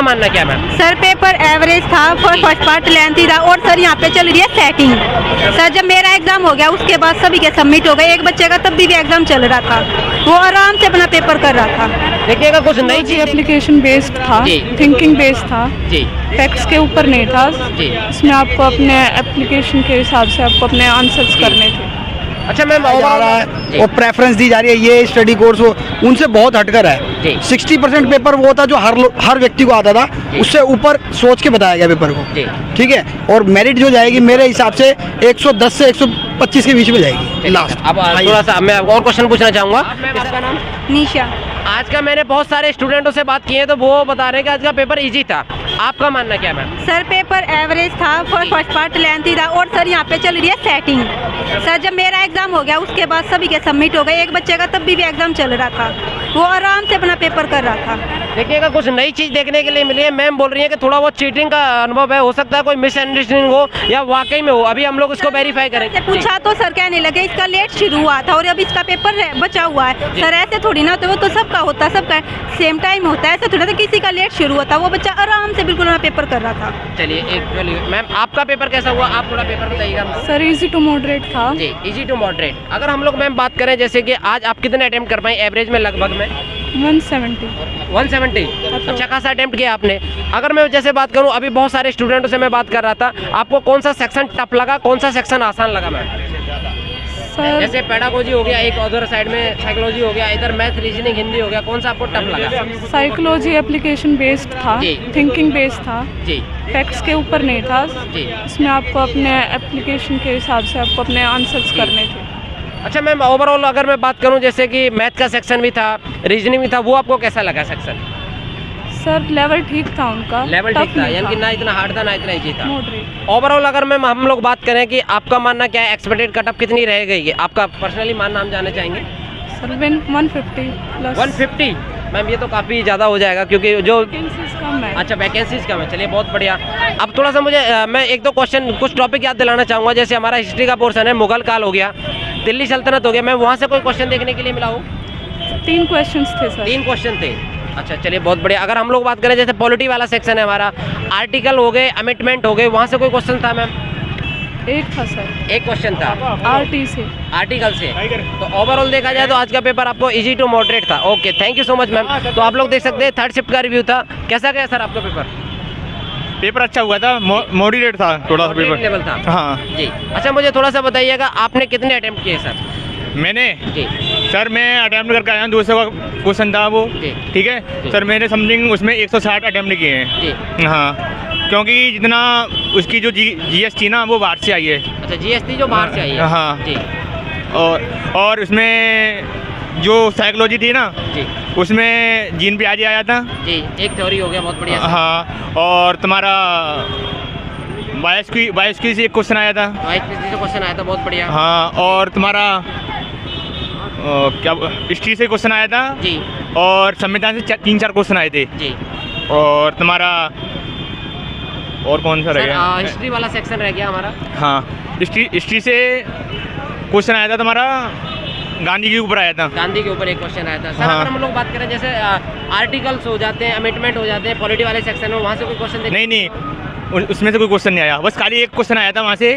मानना क्या ma'am? Sir paper average था, फर्स्ट पार्ट लेंथी था और सर यहाँ पे चल रही है सेटिंग। सर जब मेरा एग्जाम हो गया उसके बाद सभी के सबमिट हो गए, एक बच्चे का तब भी एग्जाम चल रहा था, वो आराम से अपना पेपर कर रहा था। देखिएगा कुछ नई चीज एप्लीकेशन बेस्ड था, थिंकिंग बेस्ड था जी, टेक्स्ट के ऊपर नहीं था जी। इसमें आपको अपने एप्लीकेशन के हिसाब से आपको अपने आंसर्स करने थे। अच्छा मैम जा रहा है और प्रेफरेंस दी जा रही है, ये स्टडी कोर्स वो उनसे बहुत हटकर जी। है। 60% पेपर वो था जो हर व्यक्ति को आता था, उससे ऊपर सोच के बताया गया पेपर को, जी। ठीक है। और मेरिट जो जाएगी मेरे हिसाब से 110 से 125 के बीच में जाएगी लास्ट। अब थोड़ा सा मैं और क्वेश्चन पूछना चाहूँगा। आपका नाम? निशा। आज का मैंने बहुत सारे स्टूडेंटों से बात की है तो वो बता रहे हैं कि आज का पेपर इजी था, आपका मानना क्या मैम? सर पेपर एवरेज था, फर्स्ट पार्ट लेंथी था और सर यहाँ पे चल रही है सेटिंग। सर जब मेरा एग्जाम हो गया उसके बाद सभी के सबमिट हो गए, एक बच्चे का तब भी एग्जाम चल रहा था, वो आराम से अपना पेपर कर रहा था। देखिएगा कुछ नई चीज देखने के लिए मिली है। मैम बोल रही है कि थोड़ा बहुत चीटिंग का अनुभव है, हो सकता है कोई मिसअंडरस्टैंडिंग हो या वाकई में हो, अभी हम लोग इसको वेरीफाई करेंगे। पूछा तो सर कहने लगे इसका लेट शुरू हुआ था और अब इसका पेपर बचा हुआ है। सर ऐसे थोड़ी ना, तो वो तो सबका होता, सबका सेम टाइम होता है, ऐसे थोड़ा था किसी का लेट शुरू होता, वो बच्चा आराम से बिल्कुल अपना पेपर कर रहा था। चलिए मैम आपका पेपर कैसा हुआ, आप थोड़ा पेपर बताइएगा। सर इजी टू मॉडरेट था जी, इजी टू मॉडरेट। अगर हम लोग मैम बात करें जैसे कि आज आप कितने अटेम्प्ट कर पाए एवरेज में? लगभग में 170। अच्छा खासा अटेम्प्ट किया आपने। अगर मैं जैसे बात करूं, अभी बहुत सारे स्टूडेंटों से मैं बात कर रहा था, आपको कौन सा सेक्शन टफ लगा, कौन सा सेक्शन आसान लगा मैम? सर जैसे पेडागोजी हो गया, एक उधर साइड में साइकोलॉजी हो गया, इधर मैथ रीजनिंग हिंदी हो गया, कौन सा आपको टफ लगा? साइकोलॉजी एप्लीकेशन बेस्ड था, जी। थिंकिंग बेस्ड था जी टेक्स्ट के ऊपर नहीं था जी। इसमें आपको अपने एप्लीकेशन के हिसाब से आपको अपने आंसर्स करने थे। अच्छा मैम ओवरऑल अगर मैं बात करूं जैसे कि मैथ का सेक्शन भी था, रीजनिंग भी था, वो आपको कैसा लगा सेक्शन? सर लेवल ठीक था उनका, लेवल टफ ठीक था, नहीं यानी कि ना इतना हार्ड था ना इतना इजी था। मॉडरेट। ओवरऑल अगर मैम हम लोग बात करें कि आपका मानना क्या है, एक्सपेक्टेड कटअप कितनी रह गई है आपका पर्सनली मानना हम जानना चाहेंगे? सर 150 प्लस 150 मैम, ये तो काफ़ी ज़्यादा हो जाएगा क्योंकि जो वैकेंसीज कम है। अच्छा वैकेंसीज कम है, चलिए बहुत बढ़िया। अब थोड़ा सा मुझे मैं एक दो क्वेश्चन कुछ टॉपिक याद दिलाना चाहूँगा। जैसे हमारा हिस्ट्री का पोर्सन है, मुगल काल हो गया, दिल्ली सल्तनत हो गया, मैं वहाँ से कोई क्वेश्चन देखने के लिए मिला हूँ? 3 क्वेश्चंस थे सर। 3 क्वेश्चन थे। अच्छा चलिए बहुत बढ़िया। अगर हम लोग बात करें जैसे पॉलिटी वाला सेक्शन है हमारा, आर्टिकल हो गए, अमेंडमेंट हो गए, वहाँ से कोई क्वेश्चन था मैम? एक था सर, एक क्वेश्चन था आरटी से। आर्टिकल से। तो ओवरऑल देखा जाए तो आज का पेपर आपको इजी टू मॉडरेट था। Okay thank you so much ma'am. तो आप लोग देख सकते हैं थर्ड शिफ्ट का रिव्यू था, कैसा गया सर आपका पेपर? पेपर अच्छा हुआ था, मॉडरेट था थोड़ा सा पेपर लेवल था। हाँ जी। अच्छा मुझे थोड़ा सा बताइएगा आपने कितने अटेम्प्ट किए सर? मैंने जी सर मैं अटैम्प्ट करके आया हूँ, 200 का क्वेश्चन था वो, जी। ठीक है सर। मैंने समथिंग उसमें 160 अटैम्प्ट किए हैं जी। हाँ, क्योंकि जितना उसकी जो जीएसटी ना वो बाहर से आई है। अच्छा जीएसटी जो बाहर से आई है। हाँ जी। और उसमें जो साइकोलॉजी थी ना जी उसमें जीन पे आज आया था जी, एक थ्योरी हो गया, बहुत बढ़िया सर। हाँ। और तुम्हारा बायोस की से एक क्वेश्चन आया था। क्वेश्चन आया था, बहुत बढ़िया। हाँ। और तुम्हारा क्या हिस्ट्री से क्वेश्चन आया था जी। और संविधान से 3-4 क्वेश्चन आए थे जी। और तुम्हारा और कौन सा रह गया? हिस्ट्री वाला सेक्शन रह गया हमारा। हाँ हिस्ट्री से क्वेश्चन आया था तुम्हारा, गांधी के ऊपर आया था। गांधी के ऊपर एक क्वेश्चन आया था सर। हाँ। अगर हम लोग बात करें जैसे आर्टिकल्स हो जाते हैं, अमेंडमेंट हो जाते हैं, पॉलिटी वाले सेक्शन में, वहाँ से कोई क्वेश्चन नहीं उसमें से कोई क्वेश्चन नहीं आया, बस खाली एक क्वेश्चन आया था वहाँ से,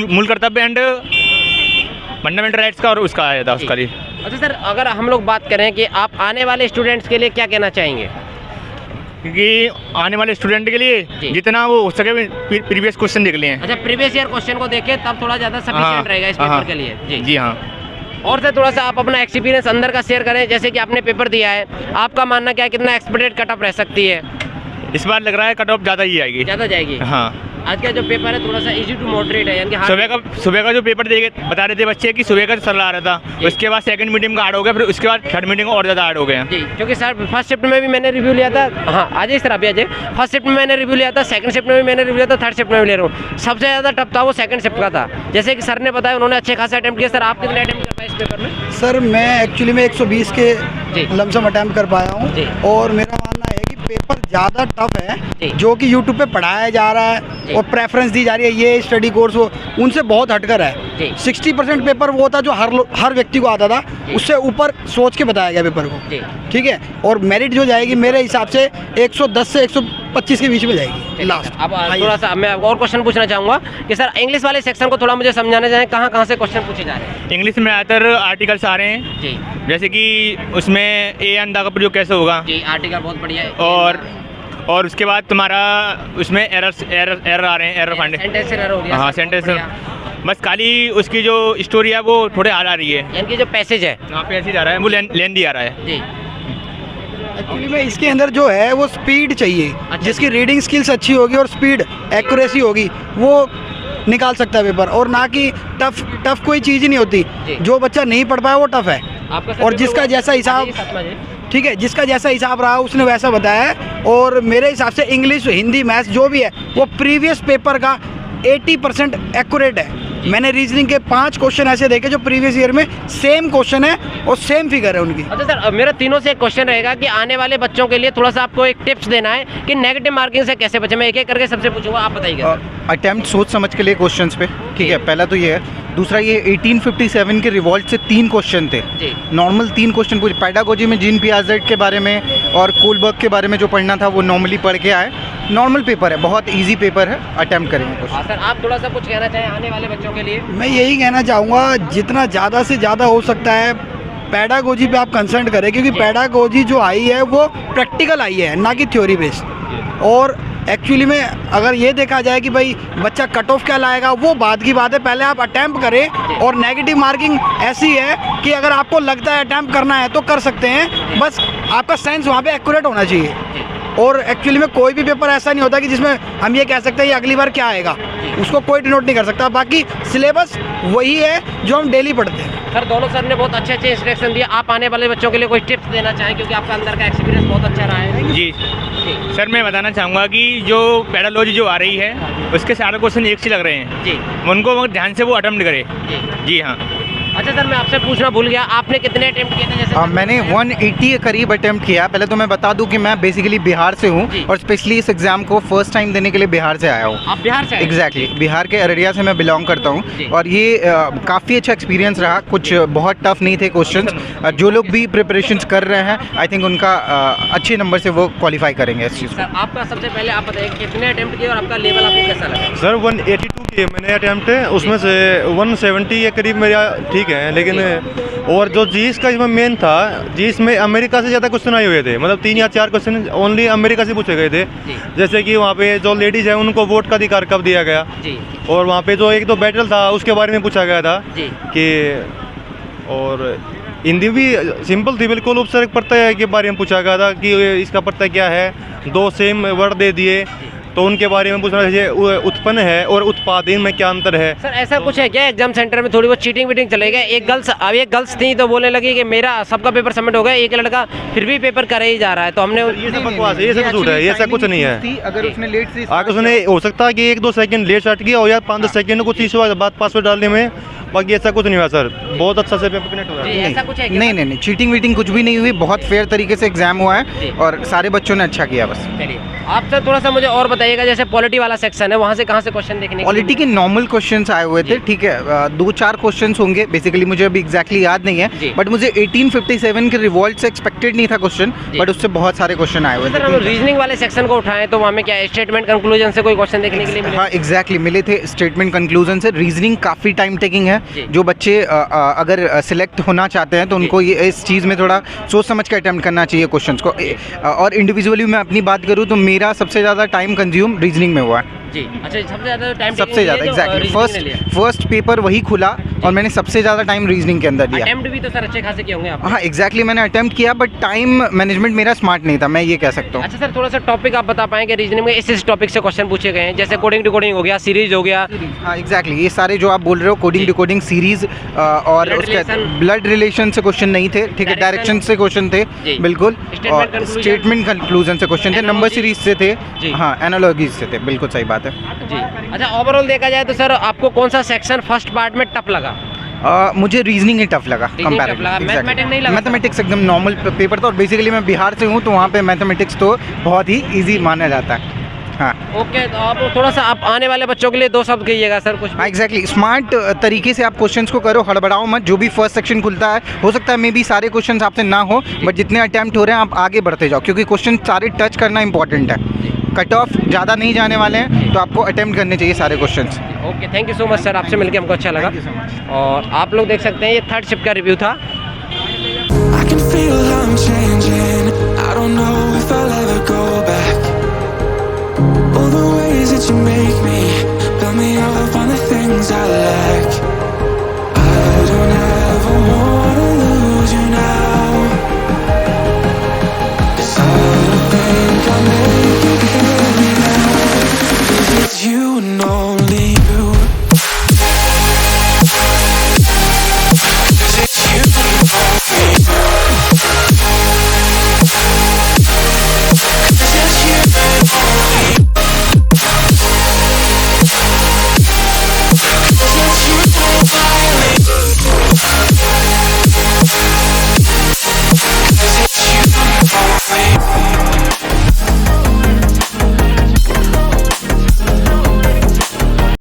मूल कर्तव्य एंड फंडामेंटल राइट्स का, और उसका आया था उसका लिए। अच्छा सर अगर हम लोग बात करें कि आप आने वाले स्टूडेंट्स के लिए क्या कहना चाहेंगे? क्योंकि आने वाले स्टूडेंट के लिए जितना वो हो सके प्रीवियस क्वेश्चन देख लिए। अच्छा प्रीवियस ईयर क्वेश्चन को देखें तब थोड़ा ज़्यादा सफिशिएंट रहेगा इस पेपर के लिए। जी हाँ। और सर थोड़ा सा आप अपना एक्सपीरियंस अंदर का शेयर करें, जैसे कि आपने पेपर दिया है, आपका मानना क्या है, कितना एक्सपेक्टेड कटअप रह सकती है? इस बार लग रहा है कट ऑफ ज़्यादा ही आएगी। ज़्यादा जाएगी। हाँ। आज का जो पेपर है थोड़ा सा इजी टू मॉडरेट है, यानी कि सुबह का जो पेपर बता रहे थे बच्चे कि सुबह का सरल आ रहा था, उसके बाद सेकंड मीडियम का हार्ड हो गया, फिर उसके बाद थर्ड मीडियम और ज़्यादा हार्ड हो गया। जी, क्योंकि सर फर्स्ट शिफ्ट में भी मैंने रिव्यू लिया था। हाँ आ जाइए सर, आप आ जाइए। फर्स्ट शिफ्ट में मैंने रिव्यू लिया था, सेकंड शिफ्ट में भी मैंने रिव्यू लिया था, थर्ड शिफ्ट में भी ले रहा हूँ। सबसे ज़्यादा टफ था वो सेकंड शिफ्ट का था, जैसे कि सर ने बताया उन्होंने अच्छे खासे अटेम्प्ट किया। सर आप कितने अटेम्प्ट कर पाए इस पेपर में? सर मैं एक्चुअली में 120 के लमसम अटैम्प्ट कर पाया हूँ, और मेरा मानना है कि पेपर ज़्यादा टफ जी। है जो कि यूट्यूब पे पढ़ाया जा रहा जी। है और प्रेफरेंस दी जा रही है ये स्टडी कोर्स वो उनसे बहुत हटकर जी। है। 60% पेपर वो था जो हर व्यक्ति को आता था, जी। उससे ऊपर सोच के बताया गया पेपर को। जी। ठीक है, और मेरिट जो जाएगी मेरे हिसाब से 110 से 125 के बीच में जाएगी लास्ट। अब थोड़ा सा मैं और क्वेश्चन पूछना चाहूँगा कि सर इंग्लिश वाले सेक्शन को थोड़ा मुझे समझाना चाहें, कहाँ से क्वेश्चन पूछे जा रहे हैं? इंग्लिश में ज़्यादातर आर्टिकल्स आ रहे हैं, जी जैसे कि उसमें ए एंड द का प्रयोग कैसे होगा, जी, आर्टिकल बहुत बढ़िया है। और उसके बाद तुम्हारा उसमें एरर आ रहे हैं, एरर फाइंड। सेंटेंस एरर हो गया। हाँ, सेंटेंस बस खाली उसकी जो स्टोरी है वो थोड़े हाल आ रही है, यानी कि जो पैसेज है यहाँ पे ऐसे जा रहा है, वो लेंदी आ रहा है। जी एक्चुअली में इसके अंदर जो है वो स्पीड चाहिए, अच्छा। जिसकी रीडिंग स्किल्स अच्छी होगी और स्पीड एक्यूरेसी होगी वो निकाल सकता है पेपर, और ना कि टफ कोई चीज़ ही नहीं होती। जी। जो बच्चा नहीं पढ़ पाया वो टफ है, आपका सर और पेपर जिसका हुआ- जैसा हिसाब जी, सातवां जी। ठीक है, जिसका जैसा हिसाब रहा उसने वैसा बताया है। और मेरे हिसाब से इंग्लिश, हिंदी, मैथ्स जो भी है वो प्रीवियस पेपर का 80% एक्यूरेट है। मैंने रीजनिंग के 5 क्वेश्चन ऐसे देखे जो प्रीवियस ईयर में सेम क्वेश्चन है और सेम फिगर है उनकी। अच्छा सर, मेरा तीनों से एक क्वेश्चन रहेगा कि आने वाले बच्चों के लिए थोड़ा सा आपको एक टिप्स देना है कि नेगेटिव मार्किंग से कैसे बचे। मैं एक एक करके सबसे पूछूंगा, आप बताइएगा। अटेम्प्ट सोच समझ के लिए क्वेश्चंस पे, ठीक है, पहला तो ये है। दूसरा ये 1857 के रिवॉल्ट से 3 क्वेश्चन थे, जी नॉर्मल 3 क्वेश्चन पूछे। पैडागोजी में जीन पियाजेट के बारे में और कोलबर्ग के बारे में जो पढ़ना था वो नॉर्मली पढ़ के आए। नॉर्मल पेपर है, बहुत इजी पेपर है, अटेम्प्ट करेंगे हाँ क्वेश्चन। सर, आप थोड़ा सा कुछ कहना चाहें आने वाले बच्चों के लिए? मैं यही कहना चाहूँगा जितना ज़्यादा से ज़्यादा हो सकता है पैडागोजी पे आप कंसर्न करें, क्योंकि पैडागोजी जो आई है वो प्रैक्टिकल आई है, ना कि थ्योरी बेस्ड। और एक्चुअली में अगर ये देखा जाए कि भाई बच्चा कट ऑफ क्या लाएगा वो बाद की बात है, पहले आप अटैम्प्ट करें। और नेगेटिव मार्किंग ऐसी है कि अगर आपको लगता है अटैम्प्ट करना है तो कर सकते हैं, बस आपका सेंस वहाँ पे एक्यूरेट होना चाहिए। और एक्चुअली में कोई भी पेपर ऐसा नहीं होता कि जिसमें हम ये कह सकते हैं ये अगली बार क्या आएगा, उसको कोई डिनोट नहीं कर सकता। बाकी सिलेबस वही है जो हम डेली पढ़ते हैं। सर दोनों सर ने बहुत अच्छे अच्छे इंस्ट्रक्शन दिए। आप आने वाले बच्चों के लिए कोई टिप्स देना चाहें, क्योंकि आपका अंदर का एक्सपीरियंस बहुत अच्छा रहा है? जी सर, मैं बताना चाहूँगा कि जो पैडालॉजी जो आ रही है उसके सारे क्वेश्चन एक से लग रहे हैं जी, उनको ध्यान से वो अटेम्प्ट करे। जी। जी हाँ। अच्छा सर, मैं आपसे पूछना भूल गया, आपने कितने अटेम्प्ट किए थे? जैसे मैंने 180 के करीब अटेम्प्ट किया। पहले तो मैं बता दूं कि मैं बेसिकली बिहार से हूं जी। और स्पेशली इस एग्ज़ाम को फर्स्ट टाइम देने के लिए बिहार से आया हूं। आप बिहार से आए? एग्जैक्टली, बिहार के अररिया से मैं बिलोंग करता जी। हूँ और ये काफ़ी अच्छा एक्सपीरियंस रहा। कुछ बहुत टफ नहीं थे क्वेश्चंस। जो लोग भी प्रिपरेशंस कर रहे हैं आई थिंक उनका अच्छे नंबर से वो क्वालिफाई करेंगे इस चीज़ को। सर आपका सबसे पहले आप बताइए कितने अटेम्प्ट किए और आपका लेवल आपको कैसा लगा? सर 182 किए मैंने अटैम्प्ट, उसमें से 170 के करीब मेरा ठीक है। लेकिन और जो जीएस का इसमें मेन था, जीएस में अमेरिका से ज़्यादा क्वेश्चन आए हुए थे, मतलब 3 या 4 क्वेश्चन ओनली अमेरिका से पूछे गए थे। जी। जैसे कि वहाँ पे जो लेडीज़ है उनको वोट का अधिकार कब दिया गया, जी और वहाँ पे जो एक दो बैटल था उसके बारे में पूछा गया था जी कि, और हिंदी भी सिंपल थी बिल्कुल। उपसर्ग प्रत्यय के बारे में पूछा गया था कि इसका प्रत्यय क्या है, 2 सेम वर्ड दे दिए तो उनके बारे में पूछना। जैसे उत्पन्न है और उत्पाद, इनमें क्या अंतर है। सर ऐसा कुछ है क्या एग्जाम सेंटर में थोड़ी बहुत चीटिंग वीटिंग चलेगा? एक गर्ल्स थी तो बोलने लगी कि मेरा सबका पेपर सबमिट हो गया, एक लड़का फिर भी पेपर कर ही जा रहा है, तो हमने ये सब बकवास है, ये सब झूठ है, ये ऐसा कुछ नहीं है। अगर उसने लेट से आगे उसने हो सकता है कि 1-2 सेकंड लेट स्टार्ट किया हो या 5-10 सेकंड कुछ इशू हुआ बात पासवर्ड डालने में, बाकी ऐसा कुछ नहीं हुआ सर। बहुत अच्छा से पेपर कनेक्ट हुआ जी, है। ऐसा कुछ है क्या? नहीं, चीटिंग वीटिंग कुछ भी नहीं हुई। बहुत फेयर तरीके से एग्जाम हुआ जी। है और सारे बच्चों ने अच्छा किया। बस चलिए आप सर थोड़ा सा मुझे और बताइएगा, जैसे पॉलिटी वाला सेक्शन है वहाँ से कहाँ से क्वेश्चन देखने पॉलिटी के नॉर्मल क्वेश्चंस आए हुए थे, जी। ठीक है। 2-4 क्वेश्चंस होंगे बेसिकली, मुझे अभी एग्जैक्टली याद नहीं जी। है, बट मुझे 1857 के रिवॉल्ट से एक्सपेक्टेड नहीं था क्वेश्चन, जी। बट उससे बहुत सारे क्वेश्चन आए हुए सर हम थे। रीजनिंग वाले सेक्शन को उठाएं तो वहाँ में क्या स्टेटमेंट कंक्लूजन से कोई क्वेश्चन देखने के लिए मिले? हाँ एग्जैक्टली, मिले थे स्टेटमेंट कंक्लूजन से। रीजनिंग काफ़ी टाइम टेकिंग है। जी। जो बच्चे अगर सिलेक्ट होना चाहते हैं तो उनको ये इस चीज़ में थोड़ा सोच समझ के अटेम्प्ट करना चाहिए क्वेश्चंस को। और इंडिविजुअली मैं अपनी बात करूँ तो मेरा सबसे ज़्यादा टाइम कंज्यूम रीजनिंग में हुआ है। जी अच्छा, सबसे ज़्यादा टाइम सबसे ज़्यादा एग्जैक्टली फर्स्ट पेपर वही खुला और मैंने सबसे ज़्यादा टाइम रीजनिंग के अंदर दिया। अटेम्प्ट भी तो सर अच्छे खासे किए होंगे आप? हाँ एग्जैक्टली, मैंने अटेम्प्ट किया बट टाइम मैनेजमेंट मेरा स्मार्ट नहीं था, मैं ये कह सकता हूँ। अच्छा सर, थोड़ा सा टॉपिक आप बता पाएंगे रीजनिंग में इस टॉपिक से क्वेश्चन पूछे गए हैं, जैसे कोडिंग डिकोडिंग हो गया, सीरीज हो गया? हाँ एग्जैक्टली, ये सारे जो आप बोल रहे हो कोडिंग डिकोडिंग सीरीज और Blood उसके relation। ब्लड रिलेशन से क्वेश्चन नहीं थे, ठीक है, Direction। डायरेक्शन से क्वेश्चन थे जी। बिल्कुल, Statement और conclusion। स्टेटमेंट कंक्लूजन से क्वेश्चन थे, नंबर Analogy। सीरीज से थे, जी। हाँ एनालॉजीज से थे, बिल्कुल सही बात है। जी अच्छा, ओवरऑल देखा जाए तो सर आपको कौन सा सेक्शन फर्स्ट पार्ट में टफ लगा? मुझे रीजनिंग ही टफ लगा tough लगा, mathematics नहीं लगा? मैथमेटिक्स एकदम नॉर्मल पेपर था, और बेसिकली मैं बिहार से हूँ, तो वहाँ पे मैथमेटिक्स तो बहुत ही इजी माना जाता है। हाँ ओके, तो आप थोड़ा सा आप आने वाले बच्चों के लिए 2 शब्द कहिएगा सर कुछ। हाँ एग्जैक्टली, स्मार्ट तरीके से आप क्वेश्चंस को करो, हड़बड़ाओ मत। जो भी फर्स्ट सेक्शन खुलता है, हो सकता है मे बी सारे क्वेश्चंस आपसे ना हो, बट जितने अटैम्प्ट हो रहे हैं आप आगे बढ़ते जाओ, क्योंकि क्वेश्चन सारे टच करना इंपॉर्टेंट है। कट ऑफ ज़्यादा नहीं जाने वाले हैं, तो आपको अटैम्प्ट करने चाहिए सारे questions. Okay, thank you so much sir, आपसे मिलकर हमको अच्छा लगा। Thank you so much. और आप लोग देख सकते हैं ये 3rd शिफ्ट का रिव्यू था। I can feel I'm changing.